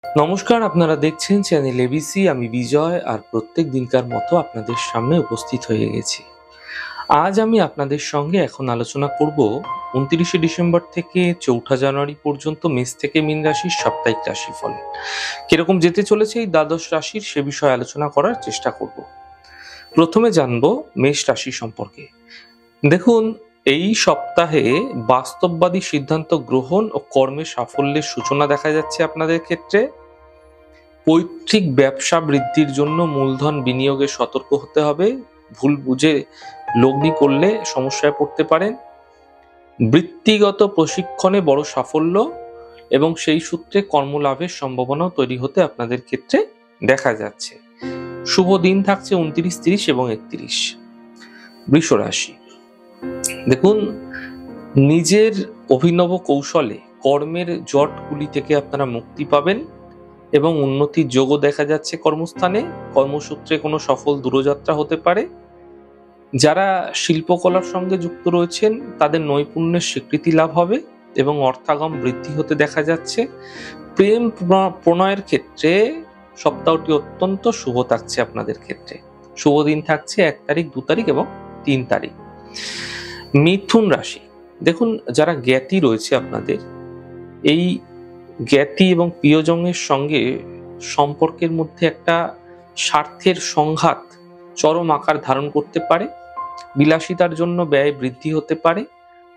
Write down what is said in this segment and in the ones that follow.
নমস্কার, আপনারা দেখছেন চ্যানেল এবিসি। আমি বিজয়, আর প্রত্যেক দিনকার মতো আপনাদের সামনে উপস্থিত হয়ে গেছি। আজ আমি আপনাদের সঙ্গে এখন আলোচনা করব 29শে ডিসেম্বর থেকে 4ঠা জানুয়ারি পর্যন্ত মেষ থেকে মীন রাশির সাপ্তাহিক রাশিফল কিরকম যেতে চলেছে এই দ্বাদশ রাশির, সে বিষয়ে আলোচনা করার চেষ্টা করব। প্রথমে জানবো মেষ রাশি সম্পর্কে। দেখুন, এই সপ্তাহে বাস্তববাদী সিদ্ধান্ত গ্রহণ ও কর্মে সাফল্যের সূচনা দেখা যাচ্ছে আপনাদের ক্ষেত্রে। পৈতৃক ব্যবসা বৃদ্ধির জন্য মূলধন বিনিয়োগে সতর্ক হতে হবে। ভুল বুঝে লগ্নি করলে সমস্যায় পড়তে পারেন। বৃত্তিগত প্রশিক্ষণে বড় সাফল্য এবং সেই সূত্রে কর্মলাভের সম্ভাবনাও তৈরি হতে আপনাদের ক্ষেত্রে দেখা যাচ্ছে। শুভ দিন থাকছে 29, 30 এবং 31। বৃষ রাশি, দেখুন, নিজের অভিনব কৌশলে কর্মের জটগুলি থেকে আপনারা মুক্তি পাবেন এবং উন্নতির যোগও দেখা যাচ্ছে কর্মস্থানে। কর্মসূত্রে কোনো সফল দূরযাত্রা হতে পারে। যারা শিল্পকলার সঙ্গে যুক্ত রয়েছেন তাদের নৈপুণ্যের স্বীকৃতি লাভ হবে এবং অর্থাগম বৃদ্ধি হতে দেখা যাচ্ছে। প্রেম প্রণয়ের ক্ষেত্রে সপ্তাহটি অত্যন্ত শুভ থাকছে আপনাদের ক্ষেত্রে। শুভ দিন থাকছে 1 তারিখ, 2 তারিখ এবং 3 তারিখ। মিথুন রাশি, দেখুন, যারা জ্ঞাতি রয়েছে আপনাদের, এই জ্ঞাতি এবং প্রিয়জনের সঙ্গে সম্পর্কের মধ্যে একটা স্বার্থের সংঘাত চরম আকার ধারণ করতে পারে। বিলাসিতার জন্য ব্যয় বৃদ্ধি হতে পারে।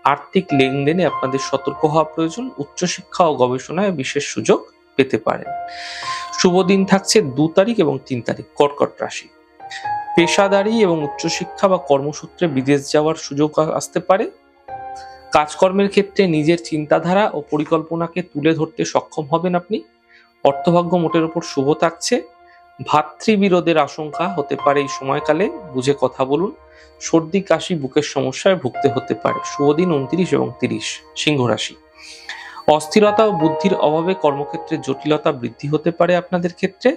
আর্থিক লেনদেনে আপনাদের সতর্ক হওয়া প্রয়োজন। উচ্চশিক্ষা ও গবেষণায় বিশেষ সুযোগ পেতে পারেন। শুভ দিন থাকছে 2 তারিখ এবং 3 তারিখ। কর্কট রাশি, পেশাদারি এবং উচ্চশিক্ষা বা কর্মসূত্রে বিদেশ যাওয়ার সুযোগ আসতে পারে। কাজকর্মের ক্ষেত্রে নিজের চিন্তাধারা ও পরিকল্পনাকে তুলে ধরতে সক্ষম হবেন আপনি। অর্থভাগ্য মোটের উপর শুভ থাকছে। ভাতৃবিরোধের আশঙ্কা হতে পারে এই সময়কালে, বুঝে কথা বলুন। সর্দি কাশি বুকের সমস্যায় ভুগতে হতে পারে। শুভ দিন 29 এবং 30। সিংহ রাশি, অস্থিরতা ও বুদ্ধির অভাবে কর্মক্ষেত্রে জটিলতা বৃদ্ধি হতে পারে আপনাদের ক্ষেত্রে।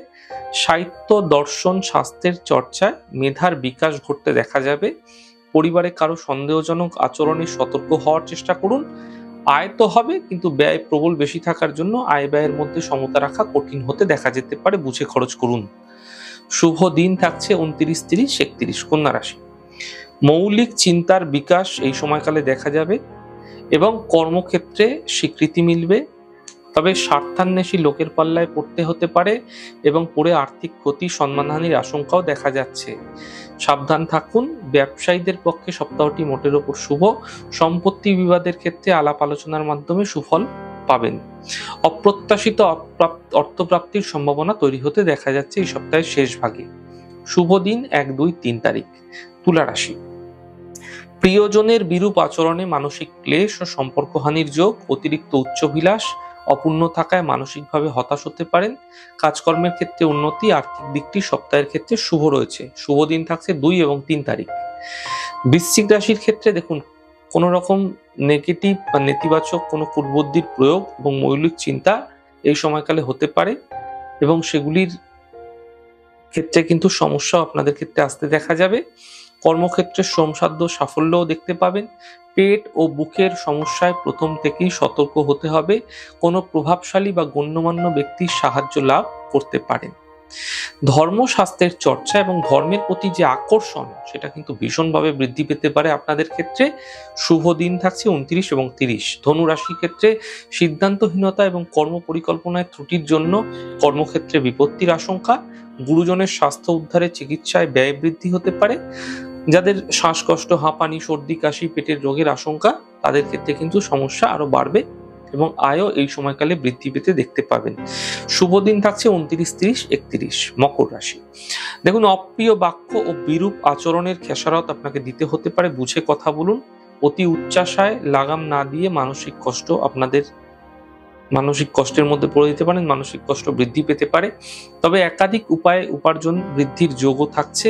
সাহিত্য, দর্শন, স্বাস্থ্যের চর্চায় মেধার বিকাশ ঘটতে দেখা যাবে। পরিবারে কারো সন্দেহজনক আচরণে সতর্ক হওয়ার চেষ্টা করুন। আয় তো হবে, কিন্তু ব্যয় প্রবল বেশি থাকার জন্য আয় ব্যয়ের মধ্যে সমতা রাখা কঠিন হতে দেখা যেতে পারে। বুঝে খরচ করুন। শুভ দিন থাকছে 29, 30, 31। কন্যা রাশি, মৌলিক চিন্তার বিকাশ এই সময়কালে দেখা যাবে এবং কর্মক্ষেত্রে স্বীকৃতি মিলবে। তবে স্বার্থান্বেষী লোকের পাল্লায় পড়তে হতে পারে এবং পরে আর্থিক ক্ষতি, সম্মানহানির আশঙ্কাও দেখা যাচ্ছে। সাবধান থাকুন। ব্যবসায়ীদের পক্ষে সপ্তাহটি মোটের ওপর শুভ। সম্পত্তি বিবাদের ক্ষেত্রে আলাপ আলোচনার মাধ্যমে সুফল পাবেন। অপ্রত্যাশিত অর্থপ্রাপ্তির সম্ভাবনা তৈরি হতে দেখা যাচ্ছে এই সপ্তাহের শেষ ভাগে। শুভ দিন 1, 2, 3 তারিখ। তুলা রাশি, প্রিয়জনের বিরূপ আচরণে মানসিক ক্লেশ ও সম্পর্কহানির যোগ। অতিরিক্ত উচ্চাভিলাষ অপূর্ণ থাকায় মানসিকভাবে হতাশ হতে পারেন। কাজকর্মের ক্ষেত্রে উন্নতি। আর্থিক দিকটি সপ্তাহের ক্ষেত্রে শুভ রয়েছে। শুভ দিন থাকছে 2 এবং 3 তারিখ। বৃশ্চিক রাশির ক্ষেত্রে দেখুন, কোন রকম নেগেটিভ বা নেতিবাচক কোনো কুবুদ্ধির প্রয়োগ এবং মৌলিক চিন্তা এই সময়কালে হতে পারে এবং সেগুলির ক্ষেত্রে কিন্তু সমস্যা আপনাদের ক্ষেত্রে আসতে দেখা যাবে। কর্মক্ষেত্রে শ্রমসাধ্য সাফল্যও দেখতে পাবেন। পেট ও বুকের সমস্যায় প্রথম থেকেই সতর্ক হতে হবে। কোনো প্রভাবশালী বা গণ্যমান্য ব্যক্তির সাহায্য লাভ করতে পারেন। ধর্মশাস্ত্রের চর্চা এবং ধর্মের প্রতি যে আকর্ষণ, সেটা কিন্তু ভীষণভাবে বৃদ্ধি পেতে পারে আপনাদের ক্ষেত্রে। শুভ দিন থাকছে 29 এবং 30। ধনু রাশির ক্ষেত্রে সিদ্ধান্তহীনতা এবং কর্ম পরিকল্পনায় ত্রুটির জন্য কর্মক্ষেত্রে বিপত্তির আশঙ্কা। গুরুজনের স্বাস্থ্য উদ্ধারে চিকিৎসায় ব্যয় বৃদ্ধি হতে পারে। যাদের শ্বাসকষ্ট, হাঁপানি, সর্দি কাশি, পেটের রোগের আশঙ্কা, তাদের ক্ষেত্রে কিন্তু সমস্যা আরো বাড়বে এবং আয়ও এই সময়কালে বৃদ্ধি পেতে দেখতে পাবেন। শুভ দিন থাকছে 29, 30, 31। মকর রাশি, দেখুন, অপ্রিয় বাক্য ও বিরূপ আচরণের খেসারত আপনাকে দিতে হতে পারে। বুঝে কথা বলুন। অতি উচ্চাশায় লাগাম না দিয়ে মানসিক কষ্টের মধ্যে পড়ে দিতে পারেন। মানসিক কষ্ট বৃদ্ধি পেতে পারে। তবে একাধিক উপায়ে উপার্জন বৃদ্ধির যোগও থাকছে।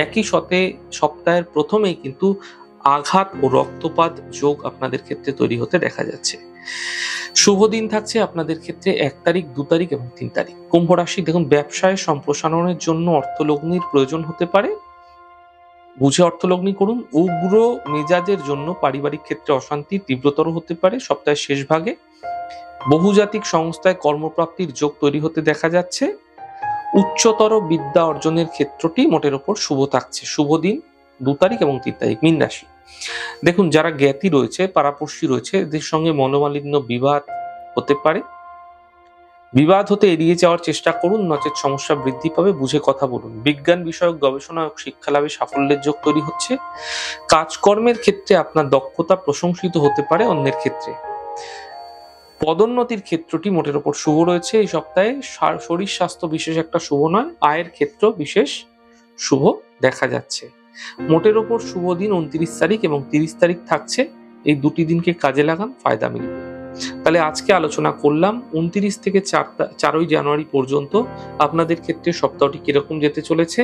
একই সাথে সপ্তাহের প্রথমেই কিন্তু আঘাত ও রক্তপাত যোগ আপনাদের ক্ষেত্রে তৈরি হতে দেখা যাচ্ছে। শুভ দিন থাকছে আপনাদের ক্ষেত্রে 1 তারিখ, 2 তারিখ এবং 3 তারিখ। কুম্ভ রাশি, দেখুন, ব্যবসায় সম্প্রসারণের জন্য অর্থলগ্নির প্রয়োজন হতে পারে। বুঝে অর্থলগ্নি করুন। উগ্র মেজাজের জন্য পারিবারিক ক্ষেত্রে অশান্তি তীব্রতর হতে পারে সপ্তাহের শেষ ভাগে। বহুজাতিক সংস্থায় কর্মপ্রাপ্তির যোগ তৈরি হতে দেখা যাচ্ছে। উচ্চতর বিদ্যা অর্জনের ক্ষেত্রটি মোটের ওপর শুভ থাকছে। শুভ দিন 2 তারিখ এবং 3 তারিখ। মীন রাশি, দেখুন যারা জ্ঞাতি রয়েছে, পাড়াপড়শি রয়েছে, এদের সঙ্গে মনোমালিন্য, বিবাদ হতে পারে। বিবাদ হতে এড়িয়ে যাওয়ার চেষ্টা করুন, নচেত সমস্যা বৃদ্ধি পাবে। বুঝে কথা বলুন। বিজ্ঞান বিষয়ক গবেষণা ও শিক্ষা লাভে সাফল্যের যোগ তৈরি হচ্ছে। কাজকর্মের ক্ষেত্রে আপনার দক্ষতা প্রশংসিত হতে পারে অন্যের ক্ষেত্রে। পদোন্নতির ক্ষেত্রটি মোটের ওপর শুভ রয়েছে এই সপ্তাহে। শরীর স্বাস্থ্য বিশেষ একটা শুভ নয়। আয়ের ক্ষেত্র বিশেষ শুভ দেখা যাচ্ছে। মোটের ওপর শুভ দিন 29 তারিখ এবং 30 তারিখ থাকছে। এই দুটি দিনকে কাজে লাগান, ফায়দা মিলবে। তাহলে আজকে আলোচনা করলাম 29 থেকে 4ই জানুয়ারি পর্যন্ত আপনাদের ক্ষেত্রে সপ্তাহটি কিরকম যেতে চলেছে,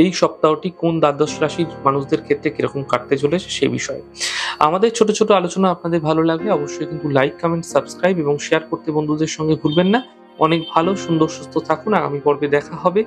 এই সপ্তাহটি কোন দ্বাদশ রাশির মানুষদের ক্ষেত্রে কিরকম কাটতে চলেছে সে বিষয়ে। আমাদের ছোট ছোট আলোচনা আপনাদের ভালো লাগলে অবশ্যই কিন্তু লাইক, কমেন্ট, সাবস্ক্রাইব এবং শেয়ার করতে বন্ধুদের সঙ্গে ভুলবেন না। অনেক ভালো, সুন্দর, সুস্থ থাকুন। আগামী পর্বে দেখা হবে।